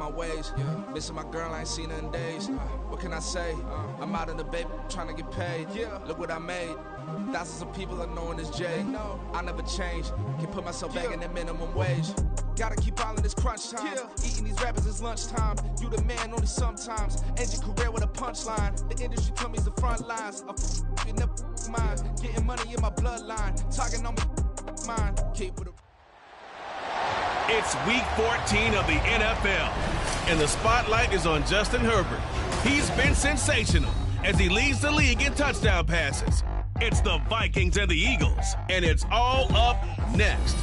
on my ways. Missing my girl, I ain't seen her in days. What can I say? I'm out in the baby, trying to get paid. Look what I made. Thousands of people are knowing this Jay. I never change. Can put myself back in the minimum wage. Gotta keep all in this crunch time. Eating these rappers is lunchtime. You the man only sometimes. End your career with a punchline. The industry told me the front lines. I'm in the mind. Getting money in my bloodline. Talking on me mine. Keep with it. It's week 14 of the NFL, and the spotlight is on Justin Herbert. He's been sensational as he leads the league in touchdown passes. It's the Vikings and the Eagles, and it's all up next.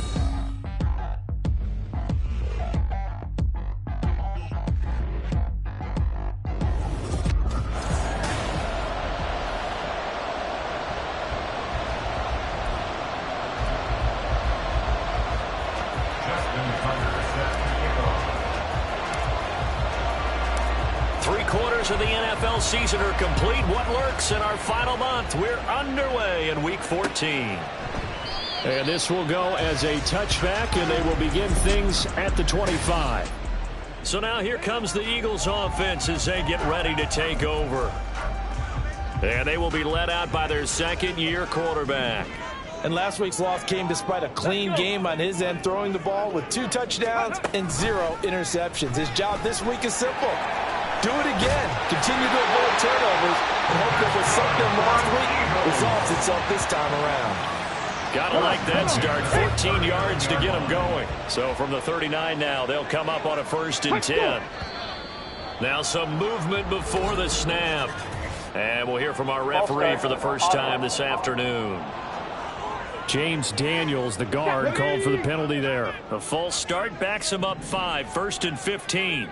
Three-quarters of the NFL season are complete. What lurks in our final month? We're underway in Week 14. And this will go as a touchback, and they will begin things at the 25. So now here comes the Eagles offense as they get ready to take over. And they will be led out by their second-year quarterback. And last week's loss came despite a clean game on his end, throwing the ball with 2 touchdowns and 0 interceptions. His job this week is simple. Do it again. Continue to avoid turnovers and hope that with something last week resolves itself this time around. Gotta like that start. 14 yards to get them going. So from the 39 now, they'll come up on a 1st and 10. Now some movement before the snap. And we'll hear from our referee for the first time this afternoon. James Daniels, the guard, called for the penalty there. A false start backs him up 5, 1st and 15.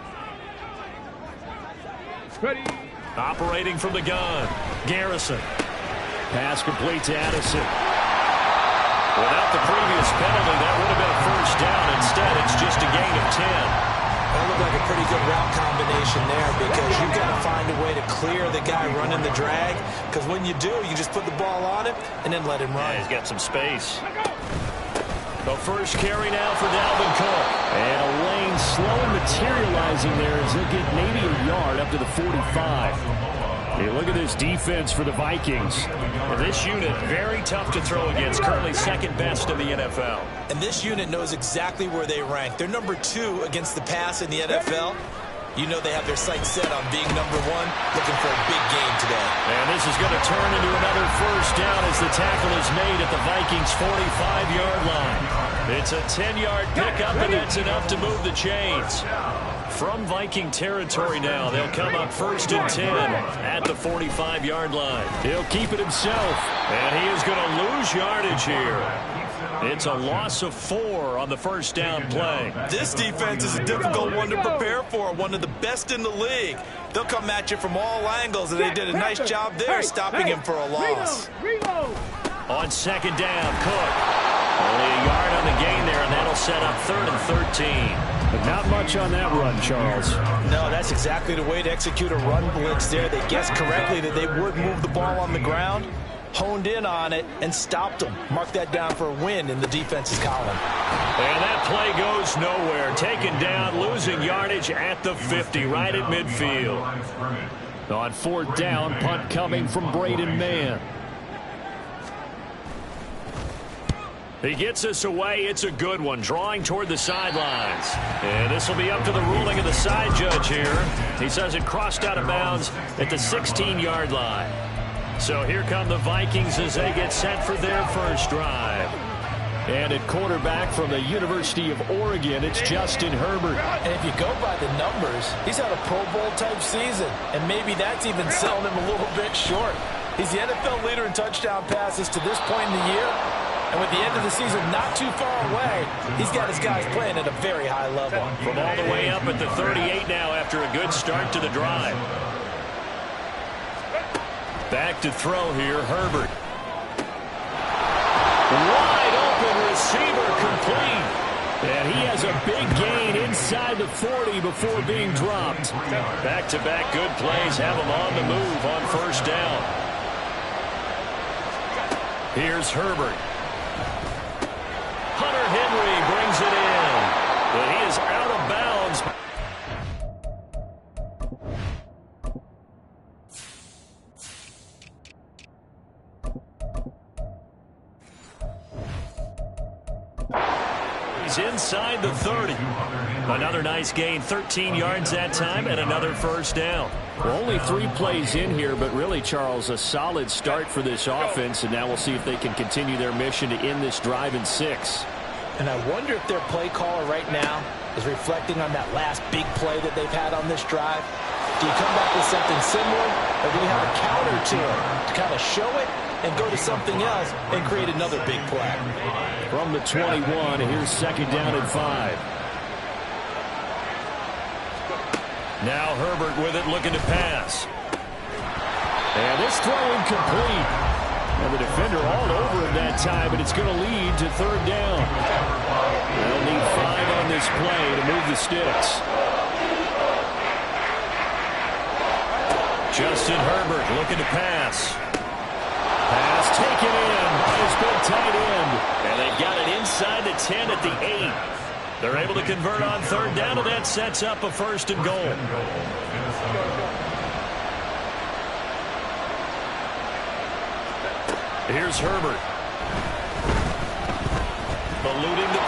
Ready. Operating from the gun, Garrison. Pass complete to Addison. Without the previous penalty, that would have been a 1st down. Instead, it's just a gain of 10. That looked like a pretty good route combination there because you've got to find a way to clear the guy running the drag, because when you do, you just put the ball on him and then let him run. Yeah, he's got some space. The first carry now for Dalvin Cook. And a lane slow materializing there as he'll get maybe a yard up to the 45. Hey, look at this defense for the Vikings. Well, this unit, very tough to throw against. Currently second best in the NFL. And this unit knows exactly where they rank. They're number 2 against the pass in the NFL. You know they have their sights set on being number 1, looking for a big game today. And this is going to turn into another 1st down as the tackle is made at the Vikings' 45-yard line. It's a 10-yard pickup, and that's enough to move the chains. From Viking territory now, they'll come up 1st and 10 at the 45-yard line. He'll keep it himself. And he is going to lose yardage here. It's a loss of 4 on the 1st down play. This defense is a difficult one to prepare for, one of the best in the league. They'll come at you from all angles, and they did a nice job there stopping him for a loss. On 2nd down, Cook. Only a yard on the gain there, and that'll set up 3rd and 13. But not much on that run, Charles. No, that's exactly the way to execute a run blitz there. They guessed correctly that they would move the ball on the ground, honed in on it, and stopped them. Mark that down for a win in the defense's column. And that play goes nowhere. Taken down, losing yardage at the 50, right at midfield. On 4th down, punt coming from Braden Mann. He gets us away. It's a good one, drawing toward the sidelines. And this will be up to the ruling of the side judge here. He says it crossed out of bounds at the 16-yard line. So here come the Vikings as they get set for their first drive. And at quarterback from the University of Oregon, it's Justin Herbert. And if you go by the numbers, he's had a Pro Bowl-type season. And maybe that's even selling him a little bit short. He's the NFL leader in touchdown passes to this point in the year. And with the end of the season not too far away, he's got his guys playing at a very high level. From all the way up at the 38 now after a good start to the drive. Back to throw here, Herbert. Wide open receiver complete. And he has a big gain inside the 40 before being dropped. Back-to-back good plays have him on the move on 1st down. Here's Herbert. Hunter Henry brings it in. But he is out of bounds. he's inside the 30. Another nice gain, 13 yards that time, and another first down. Well, only 3 plays in here, but really, Charles, a solid start for this offense, and now we'll see if they can continue their mission to end this drive in 6. And I wonder if their play caller right now is reflecting on that last big play that they've had on this drive. Do you come back with something similar, or do you have a counter to it to kind of show it and go to something else and create another big play? From the 21, here's 2nd down and 5. Now Herbert with it, looking to pass. And this throw incomplete. And the defender all over him that time, and it's going to lead to 3rd down. They'll need 5 on this play to move the sticks. Justin Herbert looking to pass. Pass taken in by his big tight end. And they've got it inside the 10 at the 8. They're able to convert on 3rd down, and that sets up a 1st and goal. Here's Herbert. Eluding the...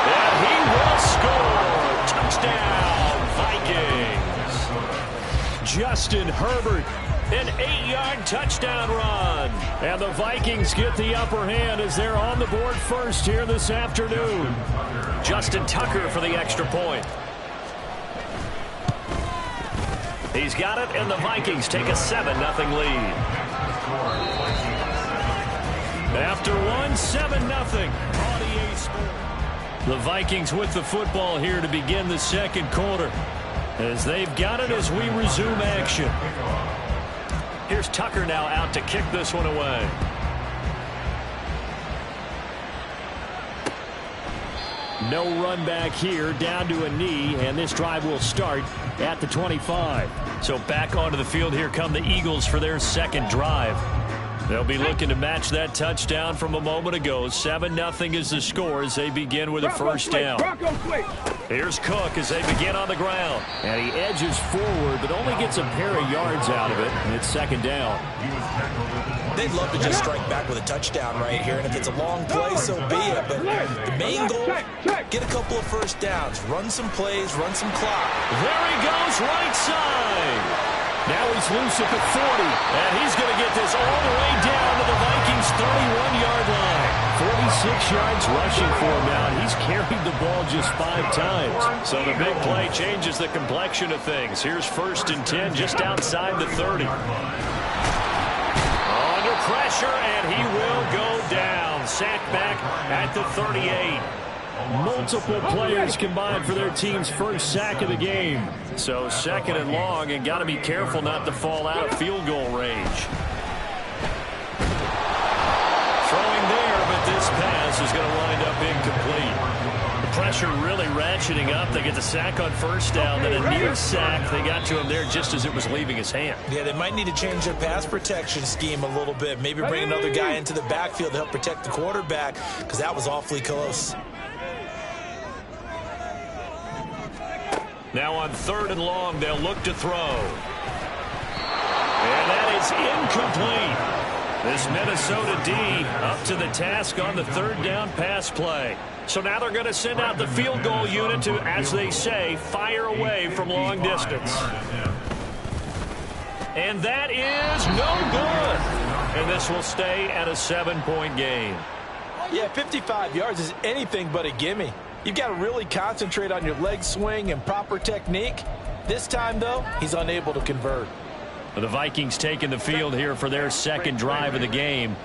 And he will score! Touchdown, Vikings! Justin Herbert, an 8-yard touchdown run. And the Vikings get the upper hand as they're on the board first here this afternoon. Justin Tucker for the extra point. He's got it, and the Vikings take a 7-0 lead. After one, 7-0 on EA Sports. The Vikings with the football here to begin the 2nd quarter, as they've got it as we resume action. Here's Tucker now out to kick this one away. No run back here, down to a knee, and this drive will start at the 25. So back onto the field, here come the Eagles for their 2nd drive. They'll be looking to match that touchdown from a moment ago. 7-0 is the score as they begin with a 1st down. Here's Cook as they begin on the ground. And he edges forward, but only gets a pair of yards out of it, and it's 2nd down. They'd love to just strike back with a touchdown right here, and if it's a long play, so be it. But the main goal, get a couple of 1st downs, run some plays, run some clock. There he goes, right side. Now he's loose at the 40. And he's going to get this all the way down to the Vikings' 31-yard line. 46 yards rushing for him now. He's carried the ball just 5 times. So the big play changes the complexion of things. Here's 1st and 10 just outside the 30. Under pressure, and he will go down. Sacked back at the 38. Multiple players combined for their team's 1st sack of the game. So 2nd and long, and got to be careful not to fall out of field goal range. Throwing there, but this pass is going to wind up incomplete. The pressure really ratcheting up. They get the sack on 1st down, then a near sack. They got to him there just as it was leaving his hand. Yeah, they might need to change their pass protection scheme a little bit. Maybe bring another guy into the backfield to help protect the quarterback, because that was awfully close. Now on 3rd and long, they'll look to throw. And that is incomplete. This Minnesota D up to the task on the 3rd down pass play. So now they're going to send out the field goal unit to, as they say, fire away from long distance. And that is no good. And this will stay at a 7-point game. Yeah, 55 yards is anything but a gimme. You've got to really concentrate on your leg swing and proper technique. This time, though, he's unable to convert. The Vikings taking the field here for their 2nd drive of the game.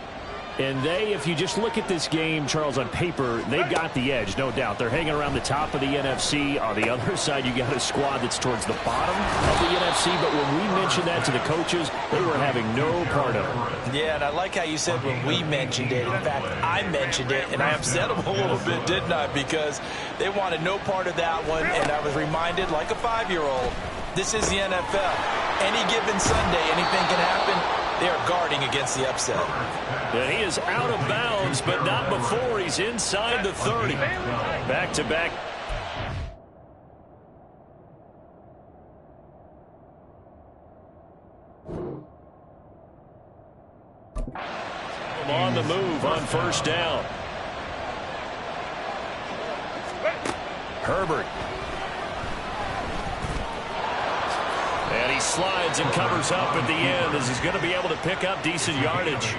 And they, if you just look at this game, Charles, on paper, they've got the edge, no doubt. They're hanging around the top of the NFC. On the other side, you got a squad that's towards the bottom of the NFC. But when we mentioned that to the coaches, they were having no part of it. Yeah, and I like how you said when we mentioned it. In fact, I mentioned it, and I upset them a little bit, didn't I? Because they wanted no part of that one, and I was reminded, like a 5-year-old, this is the NFL. Any given Sunday, anything can happen. They are guarding against the upset. And he is out of bounds, but not before he's inside the 30. Back-to-back. On the move on 1st down. Herbert. And he slides and covers up at the end as he's going to be able to pick up decent yardage.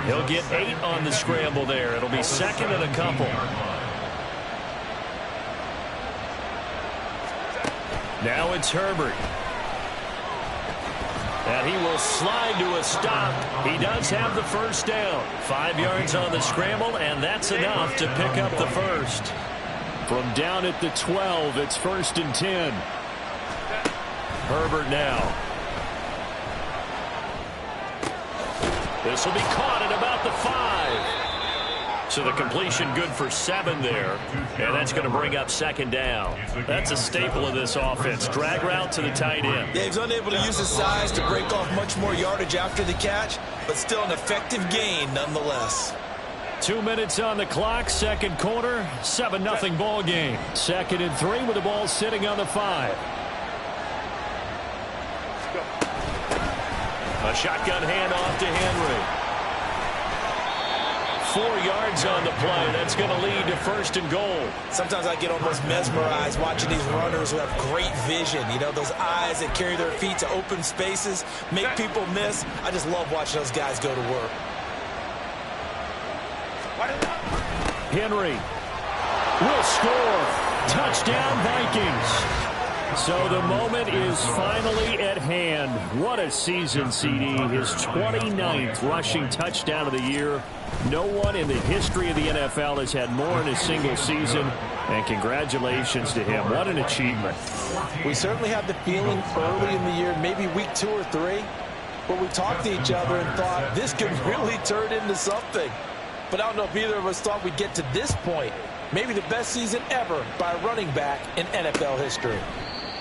He'll get 8 on the scramble there. It'll be second and a couple. Now it's Herbert. And he will slide to a stop. He does have the first down. 5 yards on the scramble, and that's enough to pick up the first. From down at the 12, it's 1st and 10. Herbert now. This will be caught at about the 5. So the completion good for 7 there. And that's going to bring up 2nd down. That's a staple of this offense. Drag route to the tight end. Yeah, he's unable to use his size to break off much more yardage after the catch, but still an effective gain nonetheless. 2 minutes on the clock, second quarter, 7-0 ball game. 2nd and 3 with the ball sitting on the 5. A shotgun handoff to Henry. 4 yards on the play. That's going to lead to 1st and goal. Sometimes I get almost mesmerized watching these runners who have great vision. You know, those eyes that carry their feet to open spaces, make people miss. I just love watching those guys go to work. Henry will score. Touchdown, Vikings. So the moment is finally at hand. What a season, CD. His 29th rushing touchdown of the year. No one in the history of the NFL has had more in a single season. And congratulations to him. What an achievement. We certainly had the feeling early in the year, maybe week 2 or 3, where we talked to each other and thought this could really turn into something. But I don't know if either of us thought we'd get to this point. Maybe the best season ever by a running back in NFL history.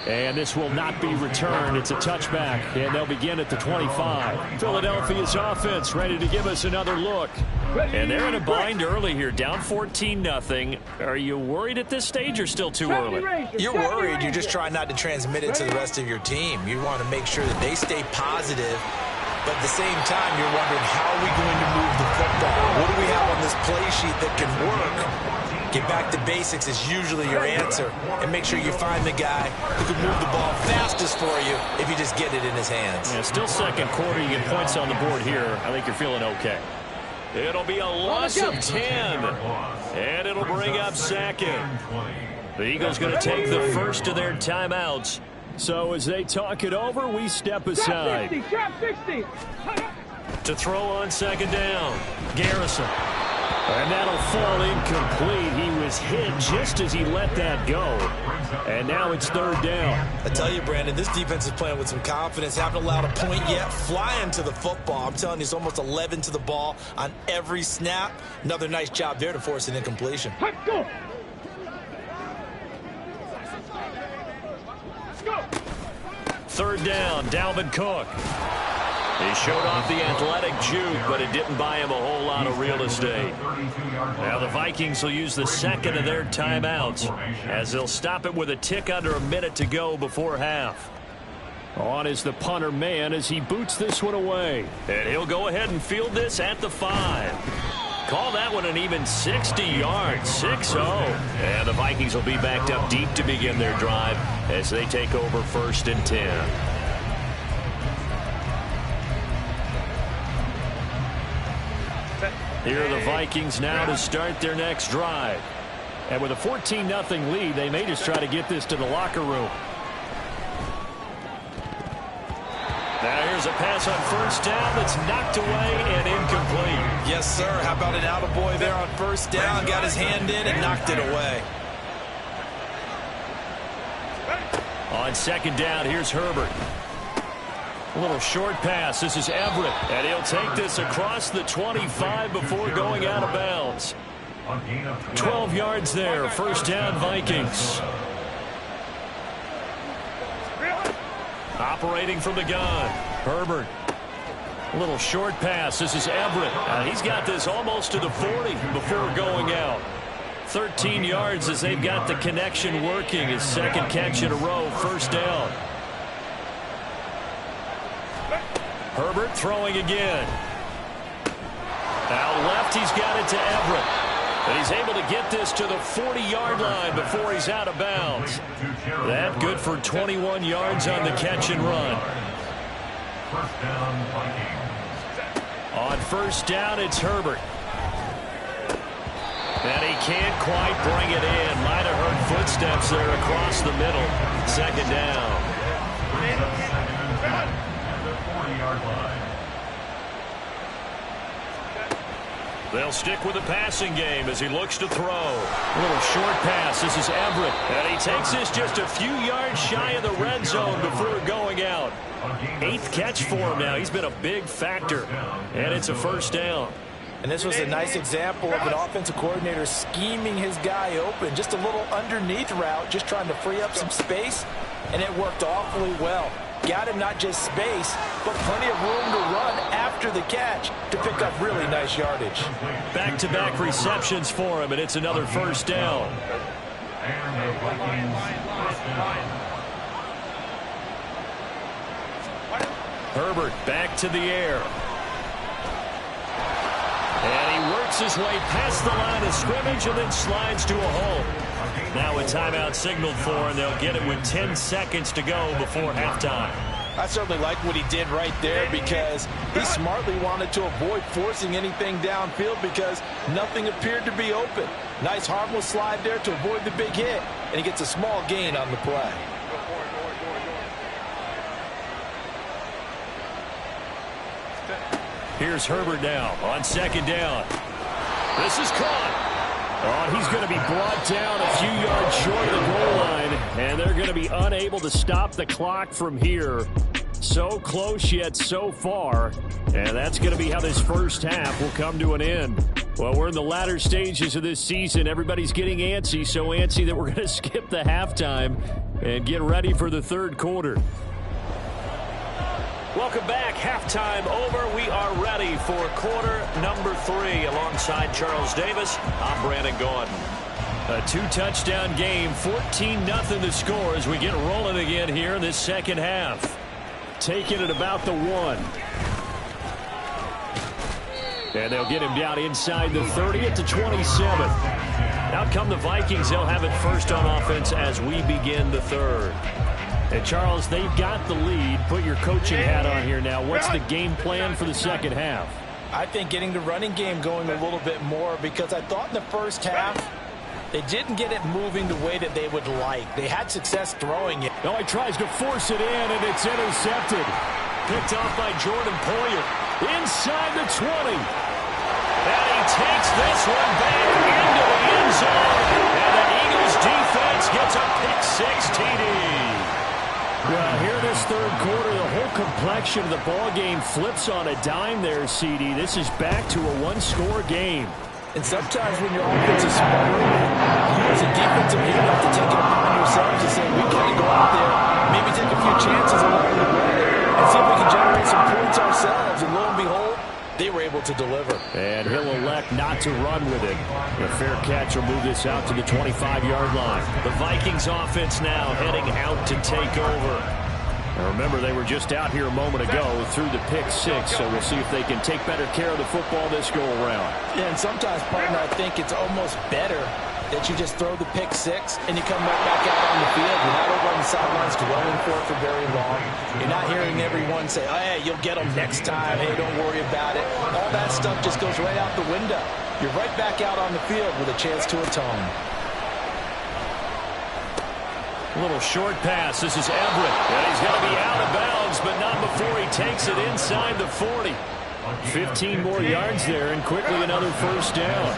And this will not be returned. It's a touchback, and they'll begin at the 25. Philadelphia's offense ready to give us another look. And they're in a bind early here, down 14-0. Are you worried at this stage or still too early? You're worried. You're just trying not to transmit it to the rest of your team. You want to make sure that they stay positive. But at the same time, you're wondering, how are we going to move the football? What do we have on this play sheet that can work? Get back to basics is usually your answer. And make sure you find the guy who can move the ball fastest for you if you just get it in his hands. Yeah, still second quarter. You get points on the board here. I think you're feeling okay. It'll be a loss of 10. And it'll bring up 2nd. The Eagles going to take the first of their timeouts. So as they talk it over, we step aside. To throw on 2nd down, Garrison. And that'll fall incomplete. He was hit just as he let that go. And now it's 3rd down. I tell you, Brandon, this defense is playing with some confidence. Haven't allowed a point yet. Flying to the football. I'm telling you, it's almost 11 to the ball on every snap. Another nice job there to force an incompletion. Let's go. 3rd down, Dalvin Cook. He showed off the athletic juke, but it didn't buy him a whole lot of real estate. Now the Vikings will use the 2nd of their timeouts as they'll stop it with a tick under a minute to go before half. On is the punter man as he boots this one away. And he'll go ahead and field this at the 5. Call that one an even 60 yards, 6-0. And the Vikings will be backed up deep to begin their drive as they take over 1st and 10. Here are the Vikings now to start their next drive. And with a 14-0 lead, they may just try to get this to the locker room. Now here's a pass on 1st down that's knocked away and incomplete. Yes, sir. How about an attaboy there on 1st down? Got his hand in and knocked it away. On 2nd down, here's Herbert. A little short pass. This is Everett. And he'll take this across the 25 before going out of bounds. 12 yards there. 1st down, Vikings. Operating from the gun. Herbert. A little short pass. This is Everett. He's got this almost to the 40 before going out. 13 yards as they've got the connection working. His 2nd catch in a row. 1st down. Herbert throwing again. Out left, he's got it to Everett. And he's able to get this to the 40-yard line before he's out of bounds. That good for 21 yards on the catch and run. First down, Vikings. On first down, it's Herbert. And he can't quite bring it in. Might have heard footsteps there across the middle. Second down. At the 40-yard line. They'll stick with the passing game as he looks to throw. A little short pass. This is Everett. And he takes this just a few yards shy of the red zone before going out. 8th catch for him now. He's been a big factor. And it's a first down. And this was a nice example of an offensive coordinator scheming his guy open. Just a little underneath route, just trying to free up some space. And it worked awfully well. Got him not just space, but plenty of room to run after the catch to pick up really nice yardage. Back-to-back receptions for him, and it's another first down. And the Vikings first down. Herbert back to the air. And he works his way past the line of scrimmage and then slides to a hole. Now a timeout signaled for, and they'll get it with 10 seconds to go before halftime. I certainly like what he did right there because he smartly wanted to avoid forcing anything downfield because nothing appeared to be open. Nice harmless slide there to avoid the big hit, and he gets a small gain on the play. Here's Herbert now on second down. This is caught. Oh, he's going to be brought down a few yards short of the goal line, and they're going to be unable to stop the clock from here. So close yet so far, and that's going to be how this first half will come to an end. Well, we're in the latter stages of this season. Everybody's getting antsy, so antsy that we're going to skip the halftime and get ready for the third quarter. Welcome back. Halftime over. We are ready for quarter number 3 alongside Charles Davis. I'm Brandon Gordon. A 2-touchdown game, 14-0 the score as we get rolling again here in this second half. Taking it about the 1. And they'll get him down inside the 30 at the 27. Out come the Vikings. They'll have it first on offense as we begin the third. And, Charles, they've got the lead. Put your coaching hat on here now. What's the game plan for the second half? I think getting the running game going a little bit more because I thought in the first half they didn't get it moving the way that they would like. They had success throwing it. No, he tries to force it in, and it's intercepted. Picked off by Jordan Poyer. Inside the 20. And he takes this one back into the end zone. And the Eagles defense gets a pick-6 TD. Well, here this third quarter, the whole complexion of the ball game flips on a dime there, CD. This is back to a one-score game. And sometimes when your offense is smart, you as a defensive unit have to take it upon yourselves and say, we got to go out there, maybe take a few chances along the way and see if we can generate some points ourselves. And lo and behold, they were able to deliver. And he'll elect not to run with it. A fair catch will move this out to the 25-yard line. The Vikings offense now heading out to take over. Now remember, they were just out here a moment ago through the pick-6, so we'll see if they can take better care of the football this go-around. Yeah, and sometimes, partner, I think it's almost better that you just throw the pick-6 and you come right back out on the field. You're not over on the sidelines dwelling for it for very long. You're not hearing everyone say, oh, hey, you'll get them next time. Hey, don't worry about it. All that stuff just goes right out the window. You're right back out on the field with a chance to atone. A little short pass. This is Everett. And he's going to be out of bounds, but not before he takes it inside the 40. 15 more yards there, and quickly another first down.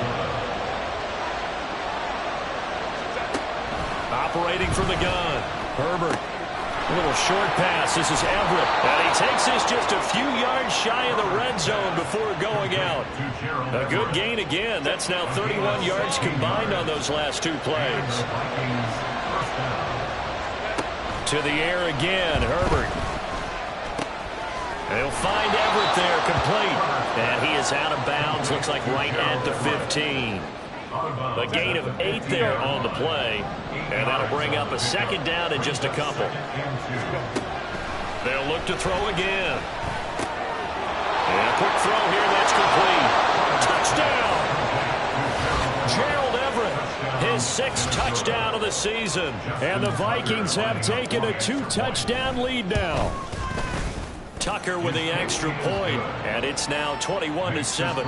Operating from the gun. Herbert. A little short pass. This is Everett. And he takes this just a few yards shy of the red zone before going out. A good gain again. That's now 31 yards combined on those last 2 plays. To the air again, Herbert. They'll find Everett there, complete. And he is out of bounds, looks like right at the 15. A gain of 8 there on the play. And that'll bring up a second down in just a couple. They'll look to throw again. And a quick throw here, that's complete. Touchdown! Gerald Everett, his 6th touchdown of the season. And the Vikings have taken a 2-touchdown lead now. Tucker with the extra point, and it's now 21-7.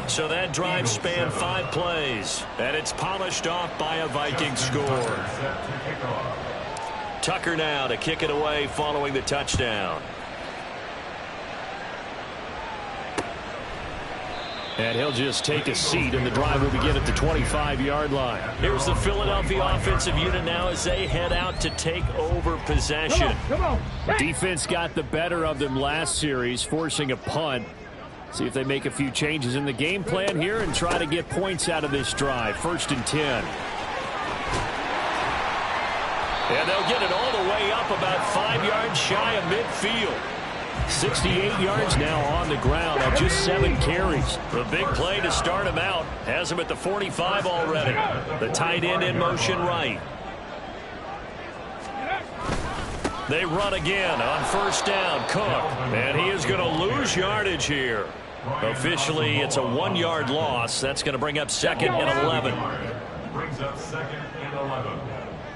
So that drive spanned 5 plays, and it's polished off by a Viking score. Tucker now to kick it away following the touchdown. And he'll just take a seat, and the drive will begin at the 25-yard line. Here's the Philadelphia offensive unit now as they head out to take over possession. The defense got the better of them last series, forcing a punt. See if they make a few changes in the game plan here and try to get points out of this drive. 1st and 10. And they'll get it all the way up about 5 yards shy of midfield. 68 yards now on the ground on just 7 carries. The big play to start him out has him at the 45 already. The tight end in motion right. They run again on 1st down. Cook. And he is going to lose yardage here. Officially, it's a 1-yard loss. That's going to bring up 2nd and 11. Brings up 2nd and 11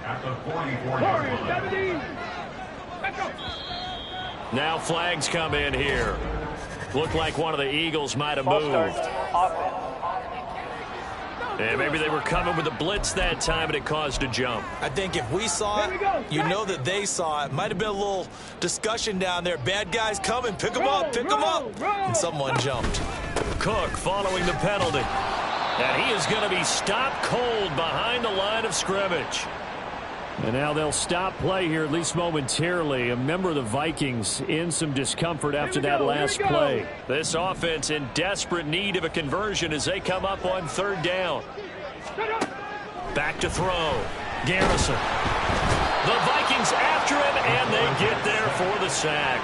at the 44-yard line. Now flags come in here. Looked like one of the Eagles might have moved. And maybe they were coming with a blitz that time, and it caused a jump. I think if we saw it, you know that they saw it. Might have been a little discussion down there. Bad guys coming, pick them up, and someone jumped. Cook following the penalty. And he is going to be stopped cold behind the line of scrimmage. And now they'll stop play here, at least momentarily. A member of the Vikings in some discomfort after that last play. This offense in desperate need of a conversion as they come up on 3rd down. Back to throw. Garrison. The Vikings after him, and they get there for the sack.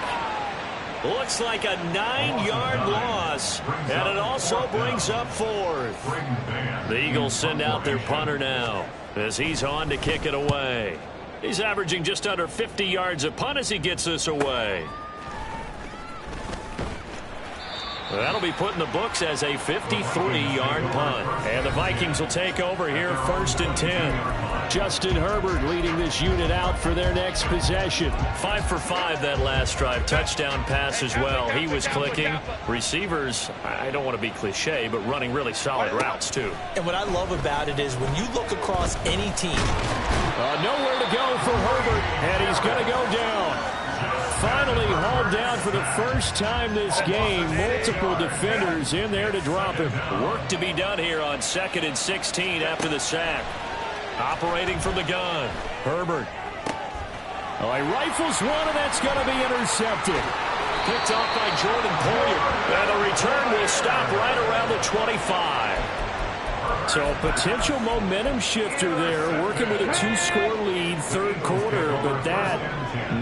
Looks like a 9-yard loss, and it also brings up 4th. The Eagles send out their punter now as he's on to kick it away. He's averaging just under 50 yards a punt as he gets this away. That'll be put in the books as a 53-yard punt. And the Vikings will take over here 1st and 10. Justin Herbert leading this unit out for their next possession. 5 for 5 that last drive. Touchdown pass as well. He was clicking. Receivers, I don't want to be cliche, but running really solid routes too. And what I love about it is when you look across any team. Nowhere to go for Herbert, and he's going to go down. Finally hauled down for the first time this game. Multiple defenders in there to drop him. Work to be done here on 2nd and 16 after the sack. Operating from the gun. Herbert. Oh, he rifles one, and that's going to be intercepted. Picked off by Jordan Poyer. And the return will stop right around the 25. So a potential momentum shifter there, working with a 2-score lead, 3rd quarter, but that,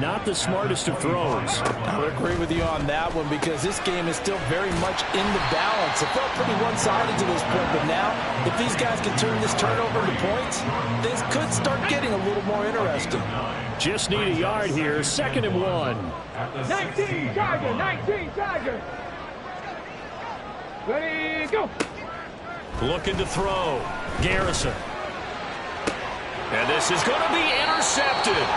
not the smartest of throws. I would agree with you on that one because this game is still very much in the balance. It felt pretty one-sided to this point, but now, if these guys can turn this turnover into points, things could start getting a little more interesting. Just need a yard here, 2nd and 1. 19 Charger, 19 Charger. Ready, go. Looking to throw. Garrison. And this is going to be intercepted.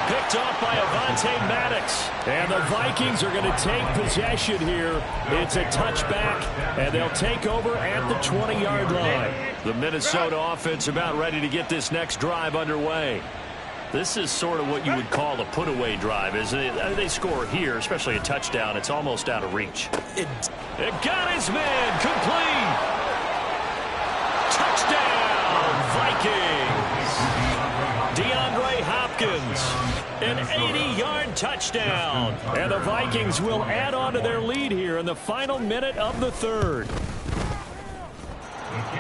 Picked off by Avonte Maddox. And the Vikings are going to take possession here. It's a touchback, and they'll take over at the 20-yard line. The Minnesota offense about ready to get this next drive underway. This is sort of what you would call a put-away drive, isn't it? They score here, especially a touchdown. It's almost out of reach. It got his man complete. Touchdown, Vikings. DeAndre Hopkins, an 80-yard touchdown. And the Vikings will add on to their lead here in the final minute of the 3rd.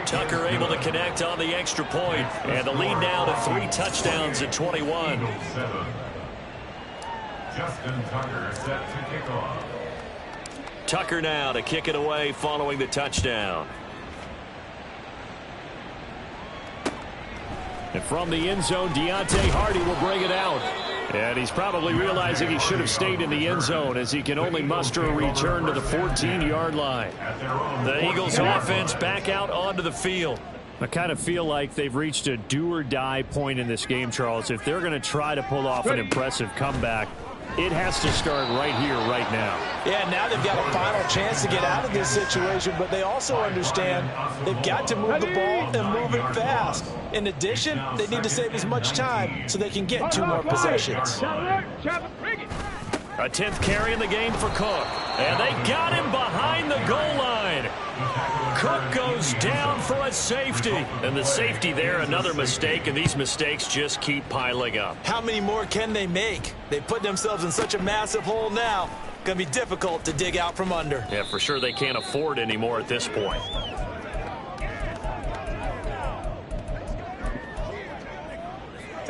Tucker able to connect on the extra point, and the lead now to 3 touchdowns at 21. Justin Tucker set to kick off. Tucker now to kick it away following the touchdown. And from the end zone, Deontay Hardy will bring it out. And he's probably realizing he should have stayed in the end zone as he can only muster a return to the 14-yard line. The Eagles offense back out onto the field. I kind of feel like they've reached a do-or-die point in this game, Charles. If they're going to try to pull off an impressive comeback, it has to start right here, right now. Yeah, now they've got a final chance to get out of this situation, but they also understand they've got to move the ball and move it fast. In addition, they need to save as much time so they can get 2 more possessions. A 10th carry in the game for Cook. And they got him behind the goal line. Cook goes down for a safety. And the safety there, another mistake, and these mistakes just keep piling up. How many more can they make? They put themselves in such a massive hole now. Going to be difficult to dig out from under. Yeah, for sure they can't afford any more at this point.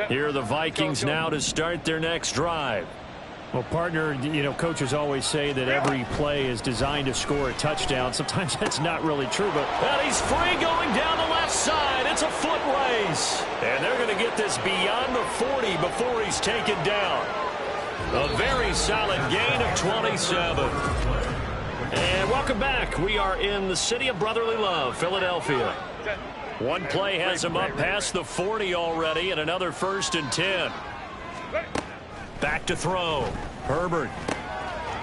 Here are the Vikings now to start their next drive. Well, partner, you know, coaches always say that every play is designed to score a touchdown. Sometimes that's not really true, but he's free going down the left side. It's a foot race. And they're going to get this beyond the 40 before he's taken down. A very solid gain of 27. And welcome back. We are in the city of brotherly love, Philadelphia. One play has him up past the 40 already, and another 1st and 10. Back to throw. Herbert.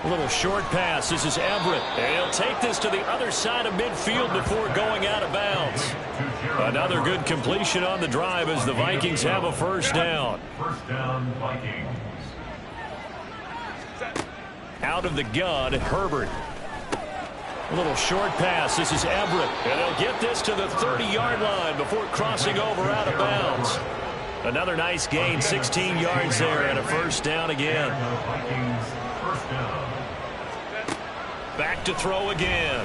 A little short pass. This is Everett. And he'll take this to the other side of midfield before going out of bounds. Another good completion on the drive as the Vikings have a 1st down. First down, Vikings. Out of the gun, Herbert. A little short pass. This is Everett. And they'll get this to the 30-yard line before crossing over out of bounds. Another nice gain, 16 yards there, and a 1st down again. Back to throw again.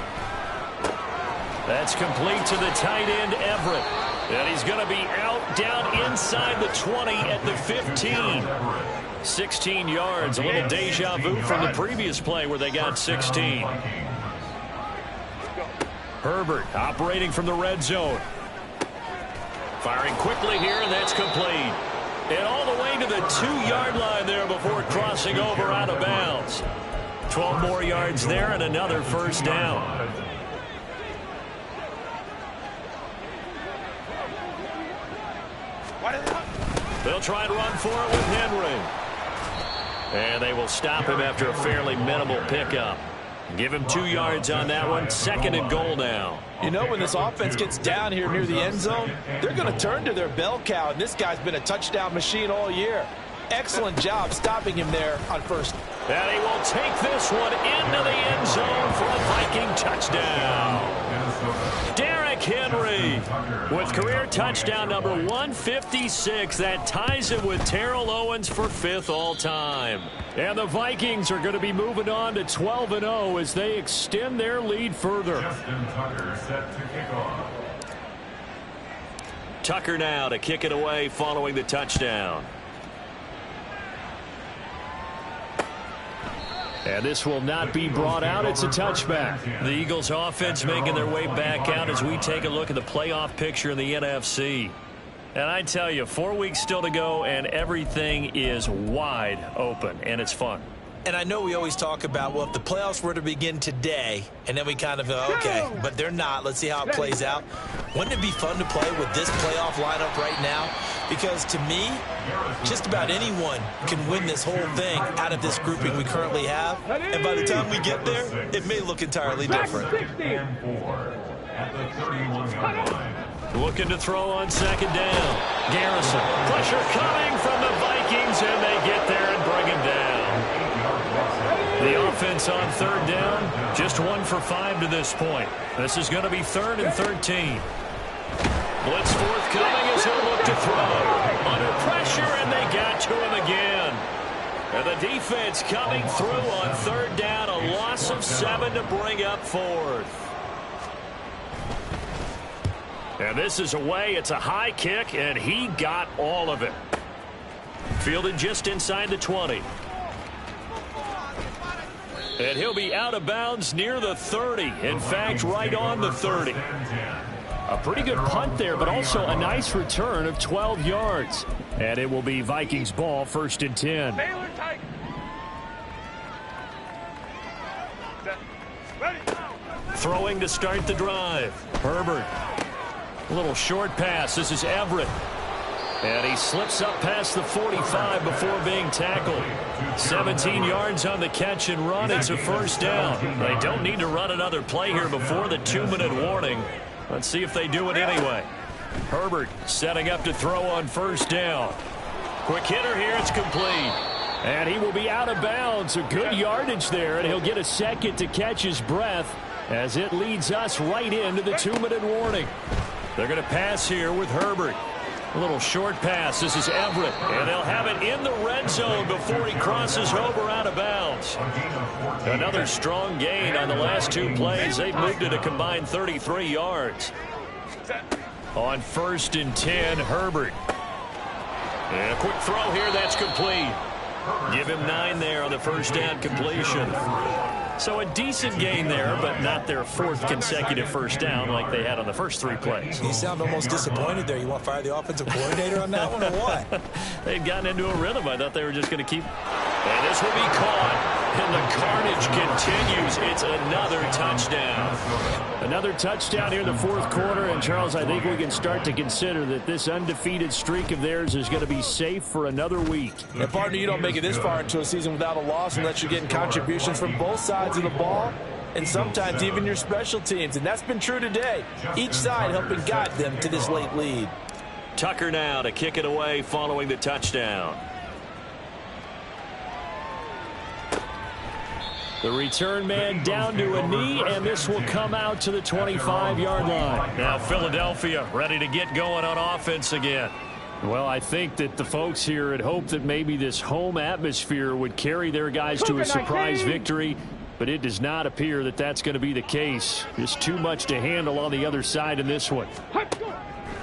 That's complete to the tight end, Everett. And he's going to be out down inside the 20 at the 15. 16 yards, a little deja vu from the previous play where they got 16. Herbert operating from the red zone. Firing quickly here, and that's complete. And all the way to the 2-yard line there before crossing over out of bounds. 12 more yards there and another 1st down. They'll try and run for it with Henry. And they will stop him after a fairly minimal pickup. Give him 2 yards on that one. 2nd and goal now. You know, when this offense gets down here near the end zone, they're going to turn to their bell cow, and this guy's been a touchdown machine all year. Excellent job stopping him there on 1st. And he will take this one into the end zone for a Viking touchdown. Derrick Henry with career touchdown number 156. That ties him with Terrell Owens for 5th all-time. And the Vikings are going to be moving on to 12-0 as they extend their lead further. Tucker set to kick off. Tucker now to kick it away following the touchdown. And this will not be brought out. It's a touchback. The Eagles offense making their way back out as we take a look at the playoff picture in the NFC. And I tell you, 4 weeks still to go, and everything is wide open, and it's fun. And I know we always talk about, well, if the playoffs were to begin today, and then we kind of go, okay, but they're not. Let's see how it plays out. Wouldn't it be fun to play with this playoff lineup right now? Because to me, just about anyone can win this whole thing out of this grouping we currently have. And by the time we get there, it may look entirely different. At the 31-yard line. Looking to throw on 2nd down. Garrison. Pressure coming from the Vikings, and they get there and bring him down. The offense on 3rd down, just 1 for 5 to this point. This is going to be 3rd and 13. Blitz forthcoming as he'll look to throw. Under pressure, and they got to him again. And the defense coming through on 3rd down, a loss of 7 to bring up 4th. And this is away. It's a high kick, and he got all of it. Fielded just inside the 20. And he'll be out of bounds near the 30. In fact, right on the 30. A pretty good punt there, but also a nice return of 12 yards. And it will be Vikings ball, 1st and 10. Baylor tight. Ready. Throwing to start the drive. Herbert. A little short pass. This is Everett. And he slips up past the 45 before being tackled. 17 yards on the catch and run. It's a 1st down. They don't need to run another play here before the 2-minute warning. Let's see if they do it anyway. Herbert setting up to throw on 1st down. Quick hitter here. It's complete. And he will be out of bounds. A good yardage there, and he'll get a second to catch his breath as it leads us right into the 2-minute warning. They're going to pass here with Herbert. A little short pass. This is Everett. And they'll have it in the red zone before he crosses over out of bounds. Another strong gain on the last 2 plays. They've moved it a combined 33 yards. On 1st and 10, Herbert. And a quick throw here. That's complete. Give him 9 there on the 1st down completion. So a decent gain there, but not their 4th consecutive 1st down like they had on the first 3 plays. You sound almost disappointed there. You want to fire the offensive coordinator on that one or what? They'd gotten into a rhythm. I thought they were just going to keep. And this will be caught. And the carnage continues. It's another touchdown. Another touchdown here in the 4th quarter. And, Charles, I think we can start to consider that this undefeated streak of theirs is going to be safe for another week. And, partner, you don't make it this far into a season without a loss unless you're getting contributions from both sides of the ball and sometimes even your special teams. And that's been true today. Each side helping guide them to this late lead. Tucker now to kick it away following the touchdown. The return man down to a knee, and this will come out to the 25-yard line. Now Philadelphia ready to get going on offense again. Well, I think that the folks here had hoped that maybe this home atmosphere would carry their guys to a surprise victory, but it does not appear that that's going to be the case. Just too much to handle on the other side in this one.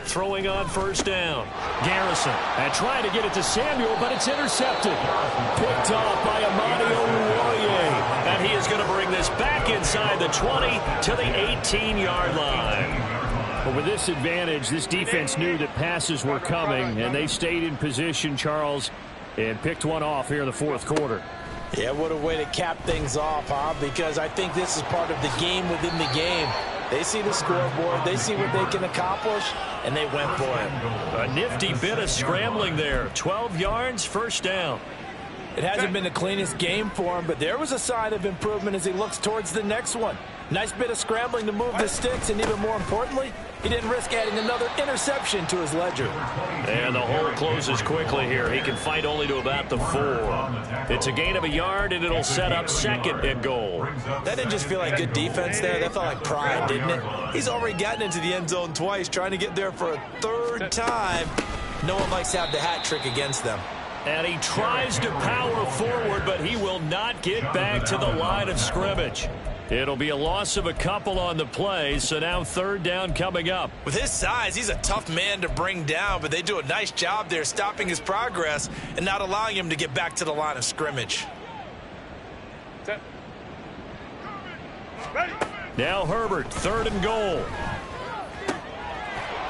Throwing on 1st down. Garrison and trying to get it to Samuel, but it's intercepted. Picked off by Amadi Oruwariye. And he is going to bring this back inside the 20 to the 18-yard line. But with this advantage, this defense knew that passes were coming, and they stayed in position, Charles, and picked one off here in the 4th quarter. Yeah, what a way to cap things off, huh? Because I think this is part of the game within the game. They see the scoreboard, they see what they can accomplish, and they went for it. A nifty bit of scrambling there. 12 yards, 1st down. It hasn't been the cleanest game for him, but there was a sign of improvement as he looks towards the next one. Nice bit of scrambling to move the sticks, and even more importantly, he didn't risk adding another interception to his ledger. And the hole closes quickly here. He can fight only to about the 4. It's a gain of a yard, and it'll set up 2nd and goal. That didn't just feel like good defense there. That felt like pride, didn't it? He's already gotten into the end zone twice, trying to get there for a 3rd time. No one likes to have the hat trick against them. And he tries to power forward, but he will not get back to the line of scrimmage. It'll be a loss of a couple on the play, so now 3rd down coming up. With his size, he's a tough man to bring down, but they do a nice job there stopping his progress and not allowing him to get back to the line of scrimmage. Now Herbert, 3rd and goal.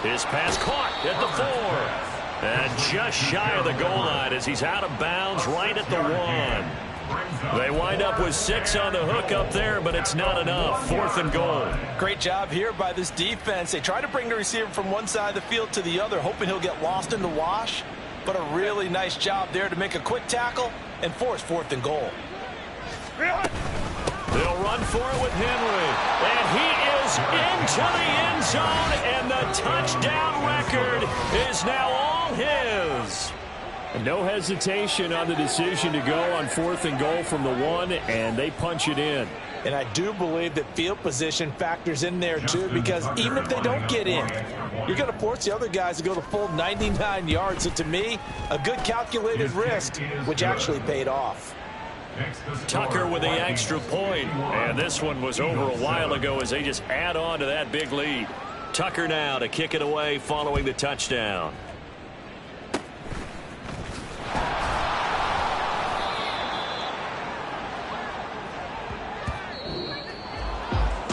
His pass caught at the 4. And just shy of the goal line as he's out of bounds right at the 1. They wind up with 6 on the hook up there, but it's not enough. 4th and goal. Great job here by this defense. They try to bring the receiver from one side of the field to the other, hoping he'll get lost in the wash. But a really nice job there to make a quick tackle and force 4th and goal. They'll run for it with Henry. And he is into the end zone, and the touchdown record is now all his. No hesitation on the decision to go on 4th and goal from the 1, and they punch it in. And I do believe that field position factors in there too, because even if they don't get in, you're going to force the other guys to go the full 99 yards. So to me, a good calculated risk, which actually paid off. Tucker with the extra point, and this one was over a while ago as they just add on to that big lead. Tucker now to kick it away following the touchdown.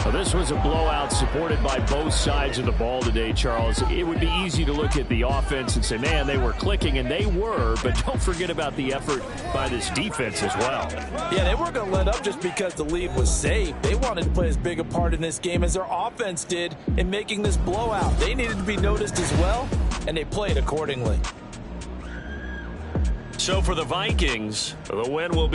Well, this was a blowout supported by both sides of the ball today, Charles. It would be easy to look at the offense and say, man, they were clicking, and they were, but don't forget about the effort by this defense as well. Yeah, they weren't going to let up just because the lead was safe. They wanted to play as big a part in this game as their offense did in making this blowout. They needed to be noticed as well, and they played accordingly. So for the Vikings, the win will be